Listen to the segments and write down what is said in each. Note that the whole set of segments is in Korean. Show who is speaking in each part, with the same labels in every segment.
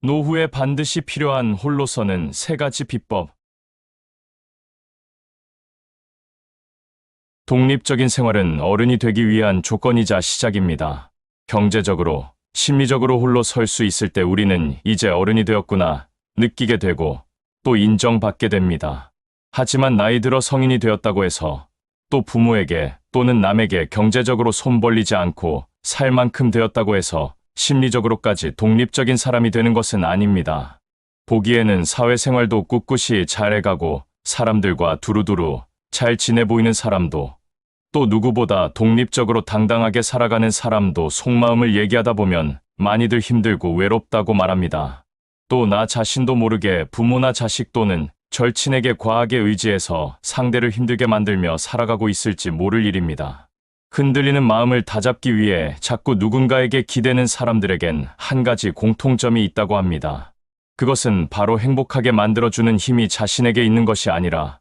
Speaker 1: 노후에 반드시 필요한 홀로서는 세 가지 비법. 독립적인 생활은 어른이 되기 위한 조건이자 시작입니다. 경제적으로, 심리적으로 홀로 설 수 있을 때 우리는 이제 어른이 되었구나 느끼게 되고 또 인정받게 됩니다. 하지만 나이 들어 성인이 되었다고 해서 또 부모에게 또는 남에게 경제적으로 손 벌리지 않고 살 만큼 되었다고 해서 심리적으로까지 독립적인 사람이 되는 것은 아닙니다. 보기에는 사회생활도 꿋꿋이 잘해가고 사람들과 두루두루 잘 지내 보이는 사람도 또 누구보다 독립적으로 당당하게 살아가는 사람도 속마음을 얘기하다 보면 많이들 힘들고 외롭다고 말합니다. 또 나 자신도 모르게 부모나 자식 또는 절친에게 과하게 의지해서 상대를 힘들게 만들며 살아가고 있을지 모를 일입니다. 흔들리는 마음을 다잡기 위해 자꾸 누군가에게 기대는 사람들에겐 한 가지 공통점이 있다고 합니다. 그것은 바로 행복하게 만들어주는 힘이 자신에게 있는 것이 아니라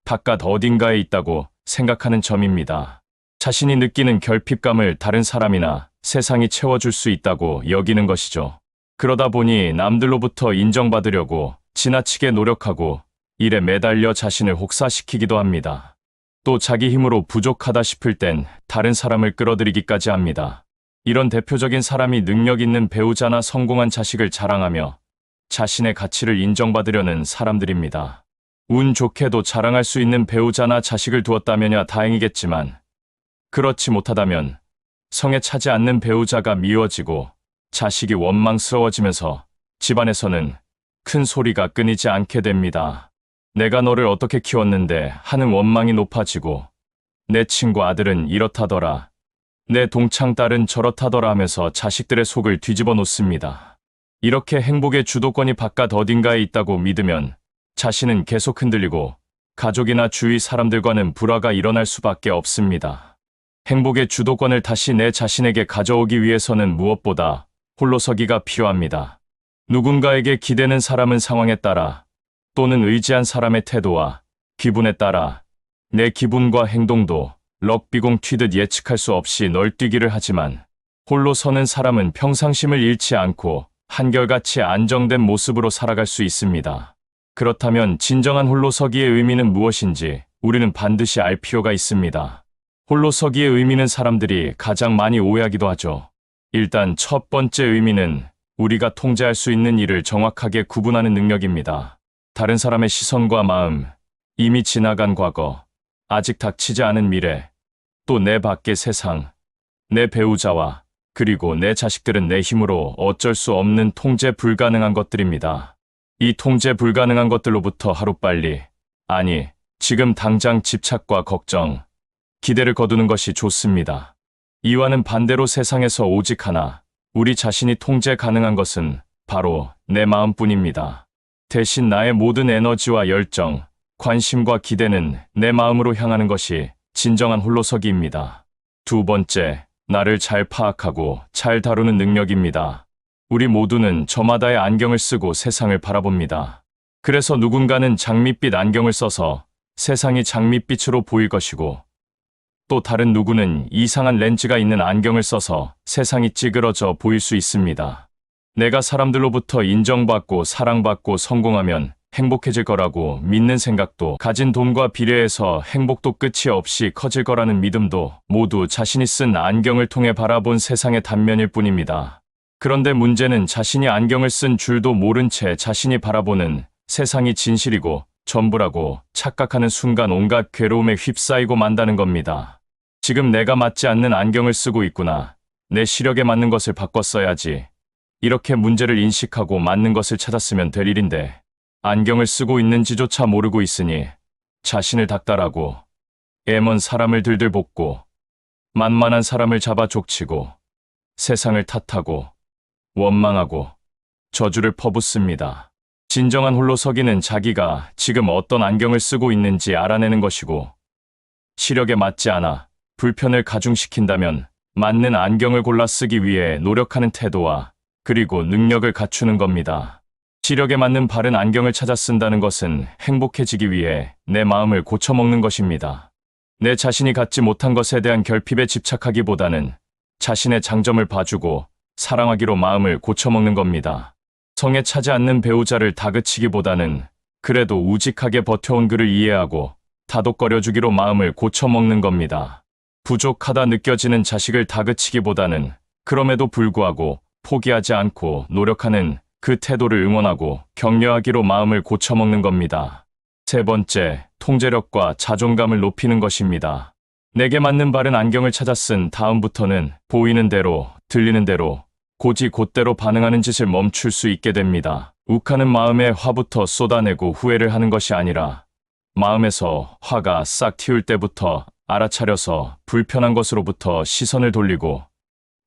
Speaker 1: 바깥 어딘가에 있다고 생각하는 점입니다. 자신이 느끼는 결핍감을 다른 사람이나 세상이 채워줄 수 있다고 여기는 것이죠. 그러다 보니 남들로부터 인정받으려고 지나치게 노력하고 일에 매달려 자신을 혹사시키기도 합니다. 또 자기 힘으로 부족하다 싶을 땐 다른 사람을 끌어들이기까지 합니다. 이런 대표적인 사람이 능력 있는 배우자나 성공한 자식을 자랑하며 자신의 가치를 인정받으려는 사람들입니다. 운 좋게도 자랑할 수 있는 배우자나 자식을 두었다면야 다행이겠지만 그렇지 못하다면 성에 차지 않는 배우자가 미워지고 자식이 원망스러워지면서 집안에서는 큰 소리가 끊이지 않게 됩니다. 내가 너를 어떻게 키웠는데 하는 원망이 높아지고 내 친구 아들은 이렇다더라, 내 동창 딸은 저렇다더라 하면서 자식들의 속을 뒤집어 놓습니다. 이렇게 행복의 주도권이 바깥 어딘가에 있다고 믿으면 자신은 계속 흔들리고 가족이나 주위 사람들과는 불화가 일어날 수밖에 없습니다. 행복의 주도권을 다시 내 자신에게 가져오기 위해서는 무엇보다 홀로서기가 필요합니다. 누군가에게 기대는 사람은 상황에 따라 또는 의지한 사람의 태도와 기분에 따라 내 기분과 행동도 럭비공 튀듯 예측할 수 없이 널뛰기를 하지만 홀로 서는 사람은 평상심을 잃지 않고 한결같이 안정된 모습으로 살아갈 수 있습니다. 그렇다면 진정한 홀로서기의 의미는 무엇인지 우리는 반드시 알 필요가 있습니다. 홀로서기의 의미는 사람들이 가장 많이 오해하기도 하죠. 일단 첫 번째 의미는 우리가 통제할 수 있는 일을 정확하게 구분하는 능력입니다. 다른 사람의 시선과 마음, 이미 지나간 과거, 아직 닥치지 않은 미래, 또 내 밖의 세상, 내 배우자와 그리고 내 자식들은 내 힘으로 어쩔 수 없는 통제 불가능한 것들입니다. 이 통제 불가능한 것들로부터 하루빨리, 아니, 지금 당장 집착과 걱정, 기대를 거두는 것이 좋습니다. 이와는 반대로 세상에서 오직 하나, 우리 자신이 통제 가능한 것은 바로 내 마음뿐입니다. 대신 나의 모든 에너지와 열정, 관심과 기대는 내 마음으로 향하는 것이 진정한 홀로서기입니다. 두 번째, 나를 잘 파악하고 잘 다루는 능력입니다. 우리 모두는 저마다의 안경을 쓰고 세상을 바라봅니다. 그래서 누군가는 장밋빛 안경을 써서 세상이 장밋빛으로 보일 것이고 또 다른 누구는 이상한 렌즈가 있는 안경을 써서 세상이 찌그러져 보일 수 있습니다. 내가 사람들로부터 인정받고 사랑받고 성공하면 행복해질 거라고 믿는 생각도 가진 돈과 비례해서 행복도 끝이 없이 커질 거라는 믿음도 모두 자신이 쓴 안경을 통해 바라본 세상의 단면일 뿐입니다. 그런데 문제는 자신이 안경을 쓴 줄도 모른 채 자신이 바라보는 세상이 진실이고 전부라고 착각하는 순간 온갖 괴로움에 휩싸이고 만다는 겁니다. 지금 내가 맞지 않는 안경을 쓰고 있구나. 내 시력에 맞는 것을 바꿔 써야지. 이렇게 문제를 인식하고 맞는 것을 찾았으면 될 일인데 안경을 쓰고 있는지조차 모르고 있으니 자신을 닥달하고 애먼 사람을 들들 볶고 만만한 사람을 잡아 족치고 세상을 탓하고 원망하고 저주를 퍼붓습니다. 진정한 홀로서기는 자기가 지금 어떤 안경을 쓰고 있는지 알아내는 것이고 시력에 맞지 않아 불편을 가중시킨다면 맞는 안경을 골라 쓰기 위해 노력하는 태도와 그리고 능력을 갖추는 겁니다. 시력에 맞는 바른 안경을 찾아 쓴다는 것은 행복해지기 위해 내 마음을 고쳐먹는 것입니다. 내 자신이 갖지 못한 것에 대한 결핍에 집착하기보다는 자신의 장점을 봐주고 사랑하기로 마음을 고쳐먹는 겁니다. 성에 차지 않는 배우자를 다그치기보다는 그래도 우직하게 버텨온 그를 이해하고 다독거려주기로 마음을 고쳐먹는 겁니다. 부족하다 느껴지는 자식을 다그치기보다는 그럼에도 불구하고 포기하지 않고 노력하는 그 태도를 응원하고 격려하기로 마음을 고쳐먹는 겁니다. 세 번째, 통제력과 자존감을 높이는 것입니다. 내게 맞는 바른 안경을 찾아 쓴 다음부터는 보이는 대로, 들리는 대로, 곧이곧대로 반응하는 짓을 멈출 수 있게 됩니다. 욱하는 마음에 화부터 쏟아내고 후회를 하는 것이 아니라 마음에서 화가 싹 틔울 때부터 알아차려서 불편한 것으로부터 시선을 돌리고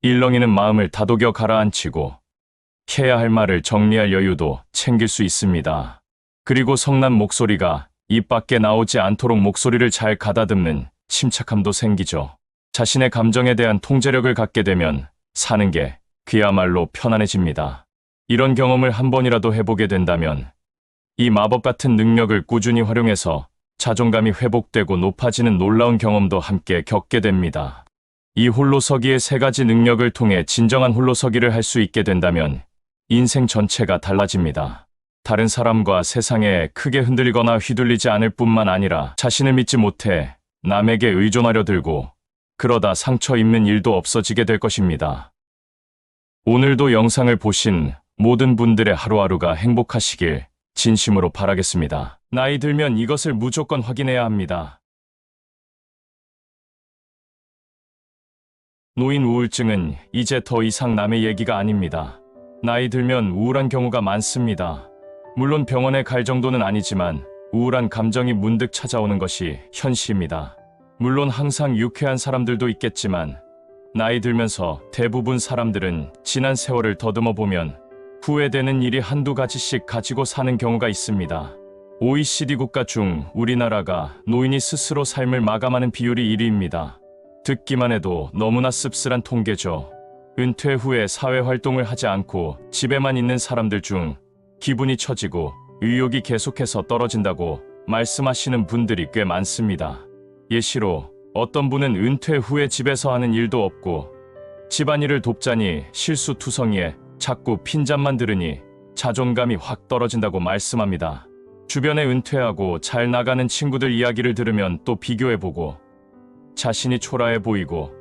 Speaker 1: 일렁이는 마음을 다독여 가라앉히고 해야 할 말을 정리할 여유도 챙길 수 있습니다. 그리고 성난 목소리가 입 밖에 나오지 않도록 목소리를 잘 가다듬는 침착함도 생기죠. 자신의 감정에 대한 통제력을 갖게 되면 사는 게 그야말로 편안해집니다. 이런 경험을 한 번이라도 해보게 된다면 이 마법 같은 능력을 꾸준히 활용해서 자존감이 회복되고 높아지는 놀라운 경험도 함께 겪게 됩니다. 이 홀로서기의 세 가지 능력을 통해 진정한 홀로서기를 할 수 있게 된다면 인생 전체가 달라집니다. 다른 사람과 세상에 크게 흔들리거나 휘둘리지 않을 뿐만 아니라 자신을 믿지 못해 남에게 의존하려 들고 그러다 상처 입는 일도 없어지게 될 것입니다. 오늘도 영상을 보신 모든 분들의 하루하루가 행복하시길 진심으로 바라겠습니다. 나이 들면 이것을 무조건 확인해야 합니다. 노인 우울증은 이제 더 이상 남의 얘기가 아닙니다. 나이 들면 우울한 경우가 많습니다. 물론 병원에 갈 정도는 아니지만 우울한 감정이 문득 찾아오는 것이 현실입니다. 물론 항상 유쾌한 사람들도 있겠지만 나이 들면서 대부분 사람들은 지난 세월을 더듬어 보면 후회되는 일이 한두 가지씩 가지고 사는 경우가 있습니다. OECD 국가 중 우리나라가 노인이 스스로 삶을 마감하는 비율이 1위입니다. 듣기만 해도 너무나 씁쓸한 통계죠. 은퇴 후에 사회활동을 하지 않고 집에만 있는 사람들 중 기분이 처지고 의욕이 계속해서 떨어진다고 말씀하시는 분들이 꽤 많습니다. 예시로 어떤 분은 은퇴 후에 집에서 하는 일도 없고 집안일을 돕자니 실수투성이에 자꾸 핀잔만 들으니 자존감이 확 떨어진다고 말씀합니다. 주변에 은퇴하고 잘 나가는 친구들 이야기를 들으면 또 비교해보고 자신이 초라해 보이고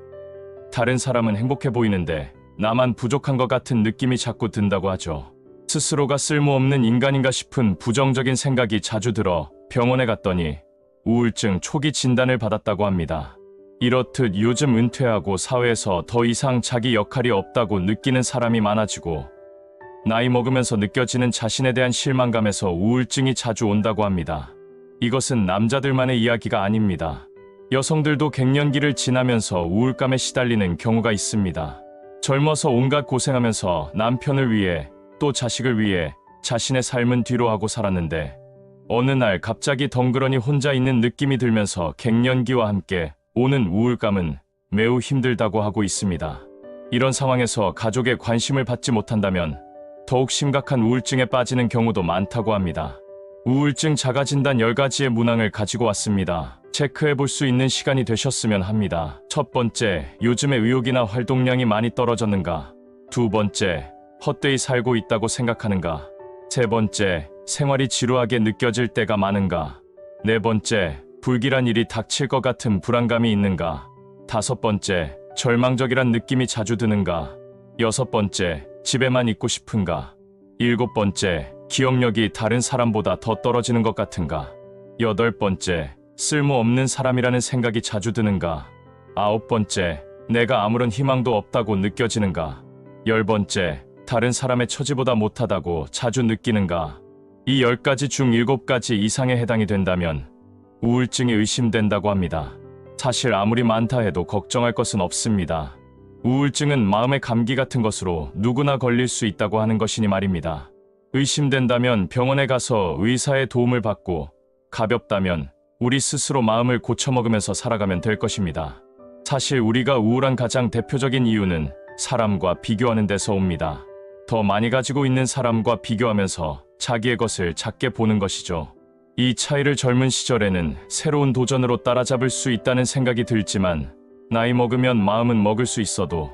Speaker 1: 다른 사람은 행복해 보이는데 나만 부족한 것 같은 느낌이 자꾸 든다고 하죠. 스스로가 쓸모없는 인간인가 싶은 부정적인 생각이 자주 들어 병원에 갔더니 우울증 초기 진단을 받았다고 합니다. 이렇듯 요즘 은퇴하고 사회에서 더 이상 자기 역할이 없다고 느끼는 사람이 많아지고 나이 먹으면서 느껴지는 자신에 대한 실망감에서 우울증이 자주 온다고 합니다. 이것은 남자들만의 이야기가 아닙니다. 여성들도 갱년기를 지나면서 우울감에 시달리는 경우가 있습니다. 젊어서 온갖 고생하면서 남편을 위해 또 자식을 위해 자신의 삶은 뒤로하고 살았는데 어느 날 갑자기 덩그러니 혼자 있는 느낌이 들면서 갱년기와 함께 오는 우울감은 매우 힘들다고 하고 있습니다. 이런 상황에서 가족의 관심을 받지 못한다면 더욱 심각한 우울증에 빠지는 경우도 많다고 합니다. 우울증 자가진단 10가지의 문항을 가지고 왔습니다. 체크해 볼 수 있는 시간이 되셨으면 합니다. 첫 번째, 요즘에 의욕이나 활동량이 많이 떨어졌는가? 두 번째, 헛되이 살고 있다고 생각하는가? 세 번째, 생활이 지루하게 느껴질 때가 많은가? 네 번째, 불길한 일이 닥칠 것 같은 불안감이 있는가? 다섯 번째, 절망적이란 느낌이 자주 드는가? 여섯 번째, 집에만 있고 싶은가? 일곱 번째, 기억력이 다른 사람보다 더 떨어지는 것 같은가? 여덟 번째, 쓸모없는 사람이라는 생각이 자주 드는가? 아홉 번째, 내가 아무런 희망도 없다고 느껴지는가? 열 번째, 다른 사람의 처지보다 못하다고 자주 느끼는가? 이 10가지 중 7가지 이상에 해당이 된다면 우울증이 의심된다고 합니다. 사실 아무리 많다 해도 걱정할 것은 없습니다. 우울증은 마음의 감기 같은 것으로 누구나 걸릴 수 있다고 하는 것이니 말입니다. 의심된다면 병원에 가서 의사의 도움을 받고 가볍다면 우리 스스로 마음을 고쳐먹으면서 살아가면 될 것입니다. 사실 우리가 우울한 가장 대표적인 이유는 사람과 비교하는 데서 옵니다. 더 많이 가지고 있는 사람과 비교하면서 자기의 것을 작게 보는 것이죠. 이 차이를 젊은 시절에는 새로운 도전으로 따라잡을 수 있다는 생각이 들지만 나이 먹으면 마음은 먹을 수 있어도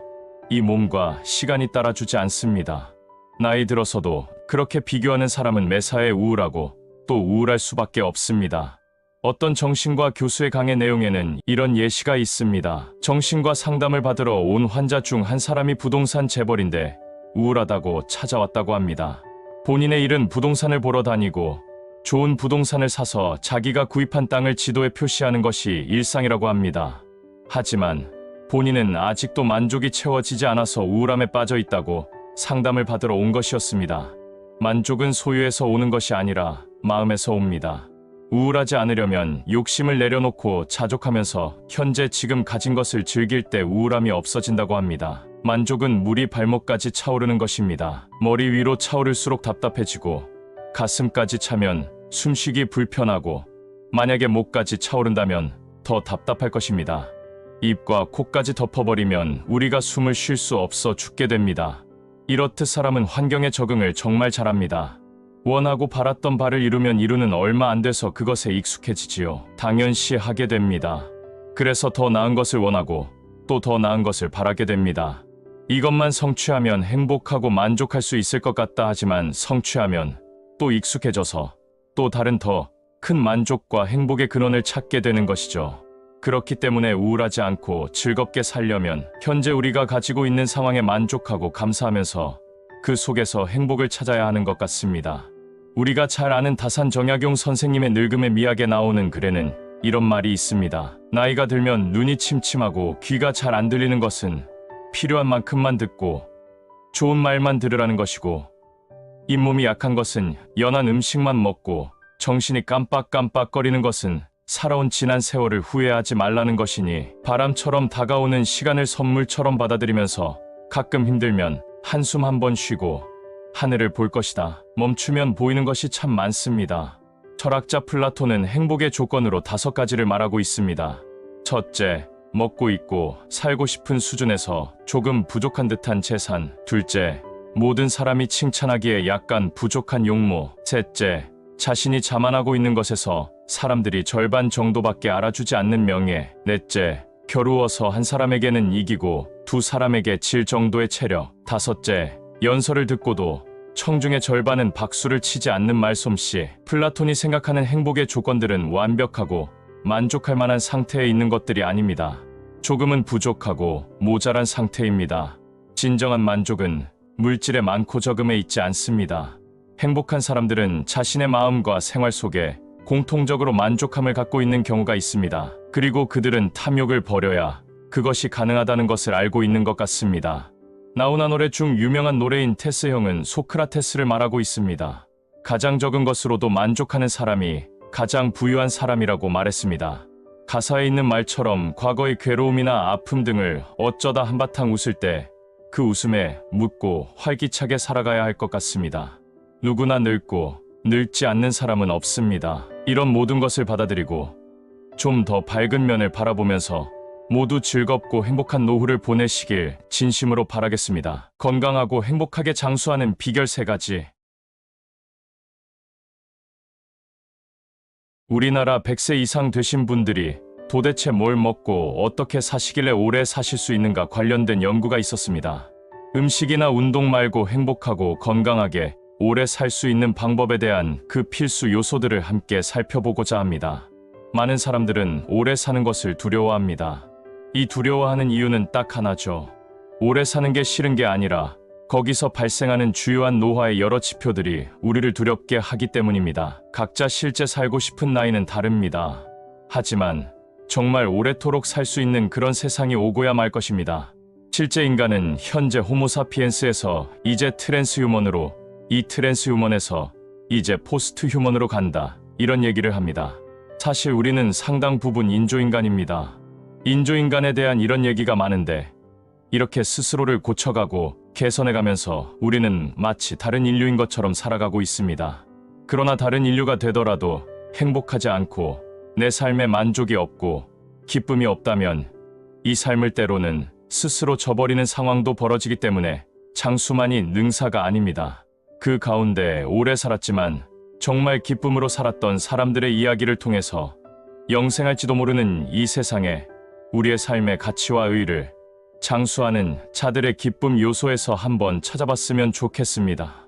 Speaker 1: 이 몸과 시간이 따라주지 않습니다. 나이 들어서도 그렇게 비교하는 사람은 매사에 우울하고 또 우울할 수밖에 없습니다. 어떤 정신과 교수의 강의 내용에는 이런 예시가 있습니다. 정신과 상담을 받으러 온 환자 중 한 사람이 부동산 재벌인데 우울하다고 찾아왔다고 합니다. 본인의 일은 부동산을 보러 다니고 좋은 부동산을 사서 자기가 구입한 땅을 지도에 표시하는 것이 일상이라고 합니다. 하지만 본인은 아직도 만족이 채워지지 않아서 우울함에 빠져 있다고 상담을 받으러 온 것이었습니다. 만족은 소유에서 오는 것이 아니라 마음에서 옵니다. 우울하지 않으려면 욕심을 내려놓고 자족하면서 현재 지금 가진 것을 즐길 때 우울함이 없어진다고 합니다. 만족은 물이 발목까지 차오르는 것입니다. 머리 위로 차오를수록 답답해지고 가슴까지 차면 숨쉬기 불편하고 만약에 목까지 차오른다면 더 답답할 것입니다. 입과 코까지 덮어버리면 우리가 숨을 쉴 수 없어 죽게 됩니다. 이렇듯 사람은 환경에 적응을 정말 잘합니다. 원하고 바랐던 바를 이루면 이루는 얼마 안 돼서 그것에 익숙해지지요. 당연시 하게 됩니다. 그래서 더 나은 것을 원하고 또 더 나은 것을 바라게 됩니다. 이것만 성취하면 행복하고 만족할 수 있을 것 같다 하지만 성취하면 또 익숙해져서 또 다른 더 큰 만족과 행복의 근원을 찾게 되는 것이죠. 그렇기 때문에 우울하지 않고 즐겁게 살려면 현재 우리가 가지고 있는 상황에 만족하고 감사하면서 그 속에서 행복을 찾아야 하는 것 같습니다. 우리가 잘 아는 다산 정약용 선생님의 늙음의 미학에 나오는 글에는 이런 말이 있습니다. 나이가 들면 눈이 침침하고 귀가 잘 안 들리는 것은 필요한 만큼만 듣고 좋은 말만 들으라는 것이고 잇몸이 약한 것은 연한 음식만 먹고 정신이 깜빡깜빡거리는 것은 살아온 지난 세월을 후회하지 말라는 것이니 바람처럼 다가오는 시간을 선물처럼 받아들이면서 가끔 힘들면 한숨 한번 쉬고 하늘을 볼 것이다. 멈추면 보이는 것이 참 많습니다. 철학자 플라톤은 행복의 조건으로 5가지를 말하고 있습니다. 첫째, 먹고 있고 살고 싶은 수준에서 조금 부족한 듯한 재산. 둘째, 모든 사람이 칭찬하기에 약간 부족한 용모. 셋째, 자신이 자만하고 있는 것에서 사람들이 절반 정도밖에 알아주지 않는 명예. 넷째, 겨루어서 한 사람에게는 이기고 두 사람에게 질 정도의 체력. 다섯째, 연설을 듣고도 청중의 절반은 박수를 치지 않는 말솜씨. 플라톤이 생각하는 행복의 조건들은 완벽하고 만족할 만한 상태에 있는 것들이 아닙니다. 조금은 부족하고 모자란 상태입니다. 진정한 만족은 물질의 많고 적음에 있지 않습니다. 행복한 사람들은 자신의 마음과 생활 속에 공통적으로 만족함을 갖고 있는 경우가 있습니다. 그리고 그들은 탐욕을 버려야 그것이 가능하다는 것을 알고 있는 것 같습니다. 나훈아 노래 중 유명한 노래인 테스형은 소크라테스를 말하고 있습니다. 가장 적은 것으로도 만족하는 사람이 가장 부유한 사람이라고 말했습니다. 가사에 있는 말처럼 과거의 괴로움이나 아픔 등을 어쩌다 한바탕 웃을 때 그 웃음에 묻고 활기차게 살아가야 할 것 같습니다. 누구나 늙고 늙지 않는 사람은 없습니다. 이런 모든 것을 받아들이고 좀 더 밝은 면을 바라보면서 모두 즐겁고 행복한 노후를 보내시길 진심으로 바라겠습니다. 건강하고 행복하게 장수하는 비결 3가지. 우리나라 100세 이상 되신 분들이 도대체 뭘 먹고 어떻게 사시길래 오래 사실 수 있는가 관련된 연구가 있었습니다. 음식이나 운동 말고 행복하고 건강하게 오래 살 수 있는 방법에 대한 그 필수 요소들을 함께 살펴보고자 합니다. 많은 사람들은 오래 사는 것을 두려워합니다. 이 두려워하는 이유는 딱 하나죠. 오래 사는 게 싫은 게 아니라 거기서 발생하는 주요한 노화의 여러 지표들이 우리를 두렵게 하기 때문입니다. 각자 실제 살고 싶은 나이는 다릅니다. 하지만 정말 오래도록 살 수 있는 그런 세상이 오고야 말 것입니다. 실제 인간은 현재 호모사피엔스에서 이제 트랜스휴먼으로, 이 트랜스휴먼에서 이제 포스트휴먼으로 간다. 이런 얘기를 합니다. 사실 우리는 상당 부분 인조인간입니다. 인조인간에 대한 이런 얘기가 많은데 이렇게 스스로를 고쳐가고 개선해가면서 우리는 마치 다른 인류인 것처럼 살아가고 있습니다. 그러나 다른 인류가 되더라도 행복하지 않고 내 삶에 만족이 없고 기쁨이 없다면 이 삶을 때로는 스스로 저버리는 상황도 벌어지기 때문에 장수만이 능사가 아닙니다. 그 가운데 오래 살았지만 정말 기쁨으로 살았던 사람들의 이야기를 통해서 영생할지도 모르는 이 세상에 우리의 삶의 가치와 의의를 장수하는 자들의 기쁨 요소에서 한번 찾아봤으면 좋겠습니다.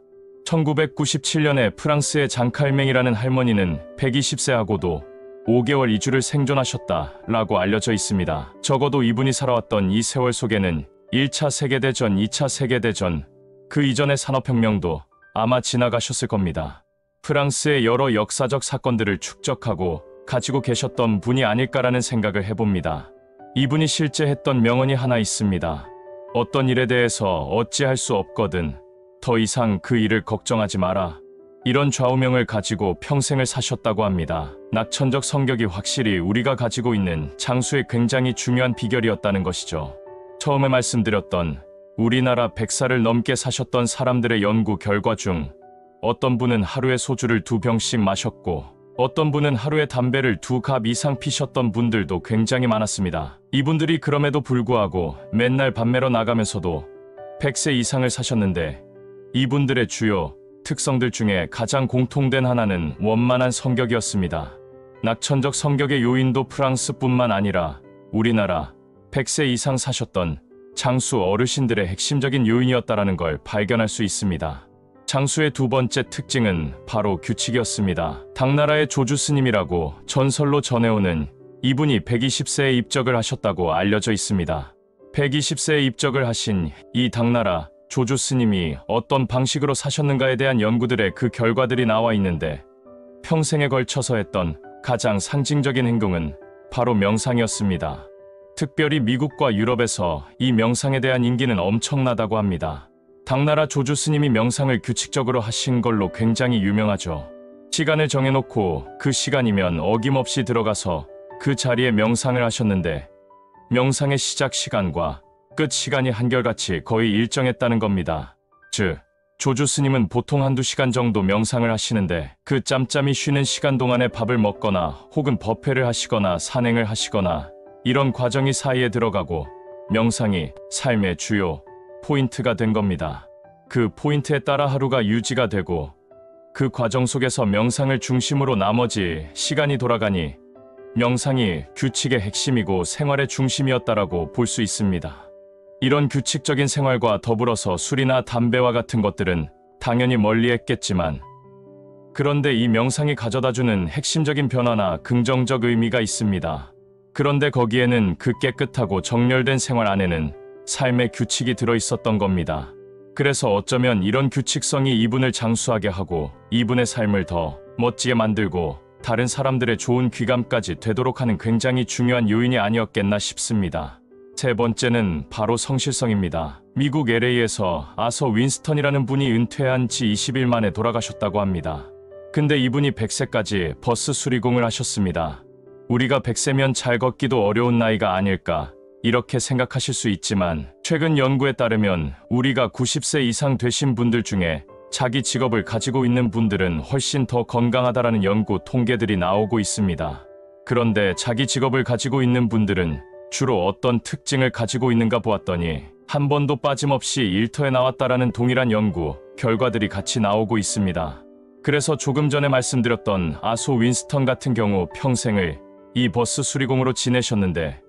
Speaker 1: 1997년에 프랑스의 장칼맹이라는 할머니는 120세하고도 5개월 2주를 생존하셨다라고 알려져 있습니다. 적어도 이분이 살아왔던 이 세월 속에는 1차 세계대전, 2차 세계대전, 그 이전의 산업혁명도 아마 지나가셨을 겁니다. 프랑스의 여러 역사적 사건들을 축적하고 가지고 계셨던 분이 아닐까라는 생각을 해봅니다. 이분이 실제 했던 명언이 하나 있습니다. 어떤 일에 대해서 어찌할 수 없거든 더 이상 그 일을 걱정하지 마라. 이런 좌우명을 가지고 평생을 사셨다고 합니다. 낙천적 성격이 확실히 우리가 가지고 있는 장수의 굉장히 중요한 비결이었다는 것이죠. 처음에 말씀드렸던 우리나라 100살을 넘게 사셨던 사람들의 연구 결과 중 어떤 분은 하루에 소주를 2병씩 마셨고 어떤 분은 하루에 담배를 2갑 이상 피셨던 분들도 굉장히 많았습니다. 이분들이 그럼에도 불구하고 맨날 밥 매러 나가면서도 100세 이상을 사셨는데 이분들의 주요 특성들 중에 가장 공통된 하나는 원만한 성격이었습니다. 낙천적 성격의 요인도 프랑스뿐만 아니라 우리나라 100세 이상 사셨던 장수 어르신들의 핵심적인 요인이었다라는 걸 발견할 수 있습니다. 장수의 두 번째 특징은 바로 규칙이었습니다. 당나라의 조주 스님이라고 전설로 전해오는 이분이 120세에 입적을 하셨다고 알려져 있습니다. 120세에 입적을 하신 이 당나라 조주 스님이 어떤 방식으로 사셨는가에 대한 연구들의 그 결과들이 나와 있는데 평생에 걸쳐서 했던 가장 상징적인 행동은 바로 명상이었습니다. 특별히 미국과 유럽에서 이 명상에 대한 인기는 엄청나다고 합니다. 당나라 조주 스님이 명상을 규칙적으로 하신 걸로 굉장히 유명하죠. 시간을 정해놓고 그 시간이면 어김없이 들어가서 그 자리에 명상을 하셨는데 명상의 시작 시간과 끝 시간이 한결같이 거의 일정했다는 겁니다. 즉, 조주 스님은 보통 1~2시간 정도 명상을 하시는데 그 짬짬이 쉬는 시간 동안에 밥을 먹거나 혹은 법회를 하시거나 산행을 하시거나 이런 과정이 사이에 들어가고 명상이 삶의 주요 포인트가 된 겁니다. 그 포인트에 따라 하루가 유지가 되고 그 과정 속에서 명상을 중심으로 나머지 시간이 돌아가니 명상이 규칙의 핵심이고 생활의 중심이었다라고 볼 수 있습니다. 이런 규칙적인 생활과 더불어서 술이나 담배와 같은 것들은 당연히 멀리했겠지만 그런데 이 명상이 가져다주는 핵심적인 변화나 긍정적 의미가 있습니다. 그런데 거기에는 그 깨끗하고 정렬된 생활 안에는 삶의 규칙이 들어있었던 겁니다. 그래서 어쩌면 이런 규칙성이 이분을 장수하게 하고 이분의 삶을 더 멋지게 만들고 다른 사람들의 좋은 귀감까지 되도록 하는 굉장히 중요한 요인이 아니었겠나 싶습니다. 세 번째는 바로 성실성입니다. 미국 LA에서 아서 윈스턴이라는 분이 은퇴한 지 20일 만에 돌아가셨다고 합니다. 근데 이분이 100세까지 버스 수리공을 하셨습니다. 우리가 100세면 잘 걷기도 어려운 나이가 아닐까 이렇게 생각하실 수 있지만 최근 연구에 따르면 우리가 90세 이상 되신 분들 중에 자기 직업을 가지고 있는 분들은 훨씬 더 건강하다라는 연구 통계들이 나오고 있습니다. 그런데 자기 직업을 가지고 있는 분들은 주로 어떤 특징을 가지고 있는가 보았더니 한 번도 빠짐없이 일터에 나왔다라는 동일한 연구 결과들이 같이 나오고 있습니다. 그래서 조금 전에 말씀드렸던 아소 윈스턴 같은 경우 평생을 이 버스 수리공으로 지내셨는데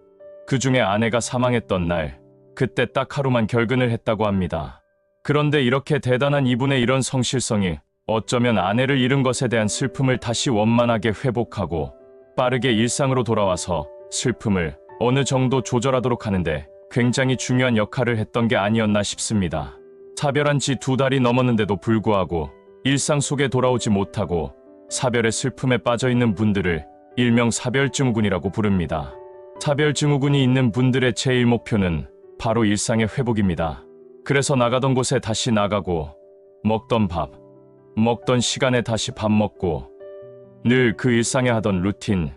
Speaker 1: 그 중에 아내가 사망했던 날 그때 딱 하루만 결근을 했다고 합니다. 그런데 이렇게 대단한 이분의 이런 성실성이 어쩌면 아내를 잃은 것에 대한 슬픔을 다시 원만하게 회복하고 빠르게 일상으로 돌아와서 슬픔을 어느 정도 조절하도록 하는데 굉장히 중요한 역할을 했던 게 아니었나 싶습니다. 사별한 지 2달이 넘었는데도 불구하고 일상 속에 돌아오지 못하고 사별의 슬픔에 빠져있는 분들을 일명 사별증후군이라고 부릅니다. 사별증후군이 있는 분들의 제일 목표는 바로 일상의 회복입니다. 그래서 나가던 곳에 다시 나가고 먹던 밥, 먹던 시간에 다시 밥 먹고 늘 그 일상에 하던 루틴,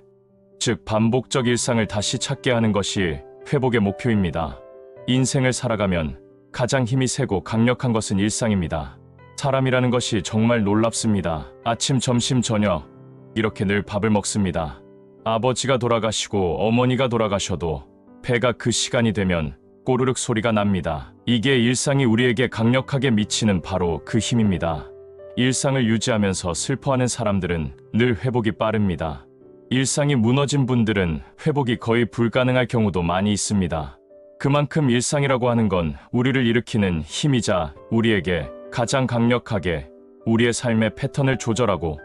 Speaker 1: 즉 반복적 일상을 다시 찾게 하는 것이 회복의 목표입니다. 인생을 살아가면 가장 힘이 세고 강력한 것은 일상입니다. 사람이라는 것이 정말 놀랍습니다. 아침, 점심, 저녁 이렇게 늘 밥을 먹습니다. 아버지가 돌아가시고 어머니가 돌아가셔도 배가 그 시간이 되면 꼬르륵 소리가 납니다. 이게 일상이 우리에게 강력하게 미치는 바로 그 힘입니다. 일상을 유지하면서 슬퍼하는 사람들은 늘 회복이 빠릅니다. 일상이 무너진 분들은 회복이 거의 불가능할 경우도 많이 있습니다. 그만큼 일상이라고 하는 건 우리를 일으키는 힘이자 우리에게 가장 강력하게 우리의 삶의 패턴을 조절하고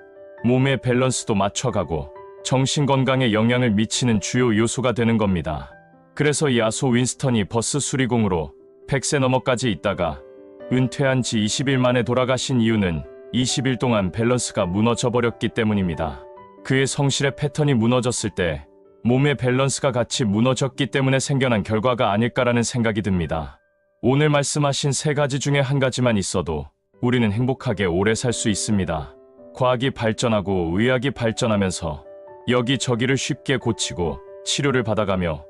Speaker 1: 몸의 밸런스도 맞춰가고 정신 건강에 영향을 미치는 주요 요소가 되는 겁니다. 그래서 이 아소 윈스턴이 버스 수리공으로 100세 넘어까지 있다가 은퇴한 지 20일 만에 돌아가신 이유는 20일 동안 밸런스가 무너져 버렸기 때문입니다. 그의 성실의 패턴이 무너졌을 때 몸의 밸런스가 같이 무너졌기 때문에 생겨난 결과가 아닐까라는 생각이 듭니다. 오늘 말씀하신 세 가지 중에 한 가지만 있어도 우리는 행복하게 오래 살 수 있습니다. 과학이 발전하고 의학이 발전하면서 여기저기를 쉽게 고치고 치료를 받아가며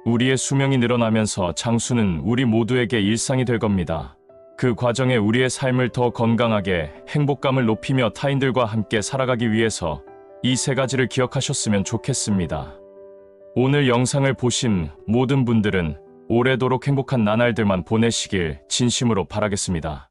Speaker 1: 우리의 수명이 늘어나면서 장수는 우리 모두에게 일상이 될 겁니다. 그 과정에 우리의 삶을 더 건강하게 행복감을 높이며 타인들과 함께 살아가기 위해서 이 세 가지를 기억하셨으면 좋겠습니다. 오늘 영상을 보신 모든 분들은 오래도록 행복한 나날들만 보내시길 진심으로 바라겠습니다.